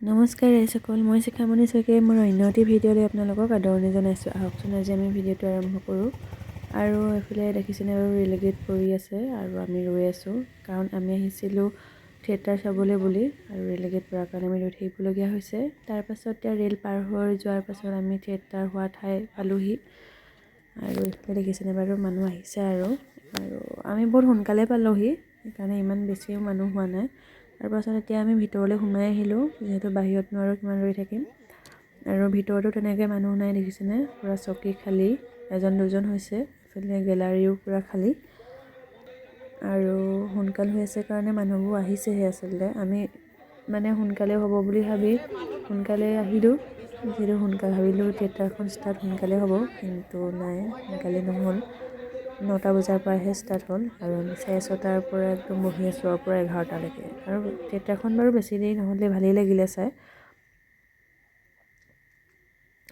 নমস্কাৰ ৰাইজসকল, মই শিখামণি শইকীয়াই মোৰ অন্য এটি ভিডিঅ'লৈ আপোনালোকক আদৰণি জনাইছোঁ। আহকচোন আজি আমি ভিডিঅ'টো আৰম্ভ কৰোঁ। আৰু এইফালে দেখিছেনে বাৰু ৰেল গেট পৰি আছে আৰু আমি ৰৈ আছোঁ, কাৰণ আমি আহিছিলোঁ থিয়েটাৰ চাবলৈ বুলি, আৰু ৰেল গেট পৰাৰ কাৰণে আমি ৰৈ থাকিবলগীয়া হৈছে। তাৰপাছত এতিয়া ৰেল পাৰ হৈ যোৱাৰ পাছত আমি থিয়েটাৰ হোৱা ঠাই পালোহি। আৰু এইফালে দেখিছেনে বাৰু মানুহ আহিছে আৰু আমি বহুত সোনকালে পালোহি, সেইকাৰণে ইমান বেছিও মানুহ হোৱা নাই। তাৰপাছত এতিয়া আমি ভিতৰলৈ সোমাই আহিলোঁ, যিহেতু বাহিৰতনো আৰু কিমান ৰৈ থাকিম। আৰু ভিতৰতো তেনেকৈ মানুহ নাই, দেখিছেনে পূৰা চকী খালী, এজন দুজন হৈছে। এইফালে গেলাৰীও পূৰা খালী আৰু সোনকাল হৈ আছে কাৰণে মানুহবোৰ আহিছেহে। আচলতে আমি মানে সোনকালে হ'ব বুলি ভাবি সোনকালে আহিলোঁ, যিহেতু সোনকালে ভাবিলোঁ থিয়েটাৰখন ষ্টাৰ্ট সোনকালে হ'ব, কিন্তু নাই, সোনকালে নহ'ল। 9টা বজাৰ পৰাহে ষ্টাৰ্ট হ'ল আৰু আমি 6:30টাৰ পৰা একদম বহি আছোঁ আৰু পৰা 11টালৈকে। আৰু থিয়েটাৰখন বাৰু বেছি দেৰি নহ'লে ভালেই লাগিলে চাই।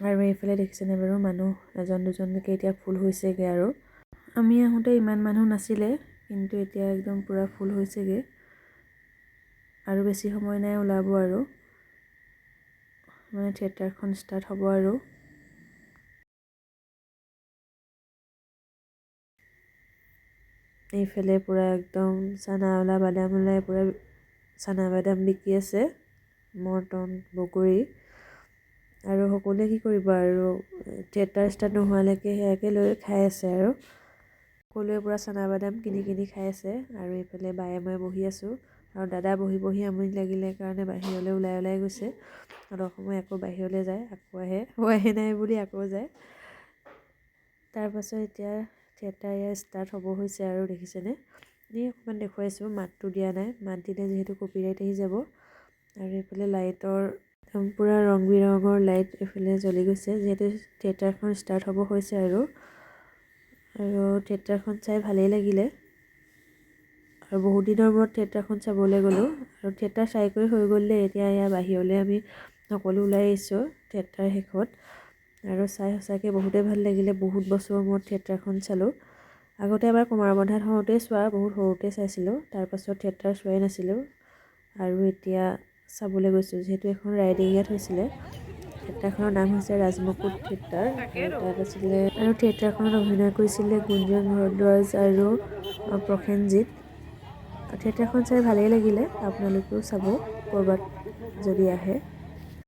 আৰু এইফালে দেখিছেনে বাৰু মানুহ এজন দুজনকৈ এতিয়া ফুল হৈছেগৈ। আৰু আমি আহোঁতে ইমান মানুহ নাছিলে, কিন্তু এতিয়া একদম পূৰা ফুল হৈছেগৈ আৰু বেছি সময় নাই ওলাব, আৰু মানে থিয়েটাৰখন ষ্টাৰ্ট হ'ব। আৰু এইফালে পূৰা একদম চানাৱলা বাদাম ওলাই পূৰা চানা বাদাম বিকি আছে, মৰ্টন, বগৰী। আৰু সকলোৱে কি কৰিব আৰু থিয়েটাৰ ষ্টাৰ্ট নোহোৱালৈকে সেয়াকে লৈ খাই আছে। আৰু সকলোৱে পূৰা চানা বাদাম কিনি কিনি খাই আছে। আৰু এইফালে বায়ে মই বহি আছোঁ, আৰু দাদা বহি বহি আমনি লাগিলে কাৰণে বাহিৰলৈ ওলাই গৈছে। অলপ সময় আকৌ বাহিৰলৈ যায়, আকৌ আহে, হোৱাই নাই বুলি আকৌ যায়। তাৰপাছত এতিয়া থিয়েটাৰ ইয়াৰ ষ্টাৰ্ট হ'ব হৈছে। আৰু দেখিছেনে, এই অকণমান দেখুৱাইছোঁ, মাতটো দিয়া নাই, মাত দিলে যিহেতু কপিৰাইট আহি যাব। আৰু এইফালে লাইটৰ পূৰা ৰং বিৰঙৰ লাইট এইফালে জ্বলি গৈছে, যিহেতু থিয়েটাৰখন ষ্টাৰ্ট হ'ব হৈছে। আৰু থিয়েটাৰখন চাই ভালেই লাগিলে, আৰু বহুত দিনৰ মূৰত থিয়েটাৰখন চাবলৈ গ'লোঁ। আৰু থিয়েটাৰ চাই কৰি হৈ গ'ল দেই, এতিয়া এয়া বাহিৰলৈ আমি সকলো ওলাই আহিছোঁ থিয়েটাৰ শেষত। আৰু চাই সঁচাকৈ বহুতেই ভাল লাগিলে, বহুত বছৰৰ মূৰত থিয়েটাৰখন চালোঁ। আগতে এবাৰ কুমাৰবন্ধাত হওঁতেই চোৱা, বহুত সৰুতে চাইছিলোঁ, তাৰপাছত থিয়েটাৰ চোৱাই নাছিলোঁ। আৰু এতিয়া চাবলৈ গৈছোঁ, যিহেতু এখন ৰাইডিঙিয়াত হৈছিলে। থিয়েটাৰখনৰ নাম হৈছে ৰাজমুকুট থিয়েটাৰ, আৰু তাত আছিলে, আৰু থিয়েটাৰখনত অভিনয় কৰিছিলে গুঞ্জন ভৰদ্বাজ আৰু প্ৰসেনজিৎ। থিয়েটাৰখন চাই ভালেই লাগিলে, আপোনালোকেও চাব ক'ৰবাত যদি আহে।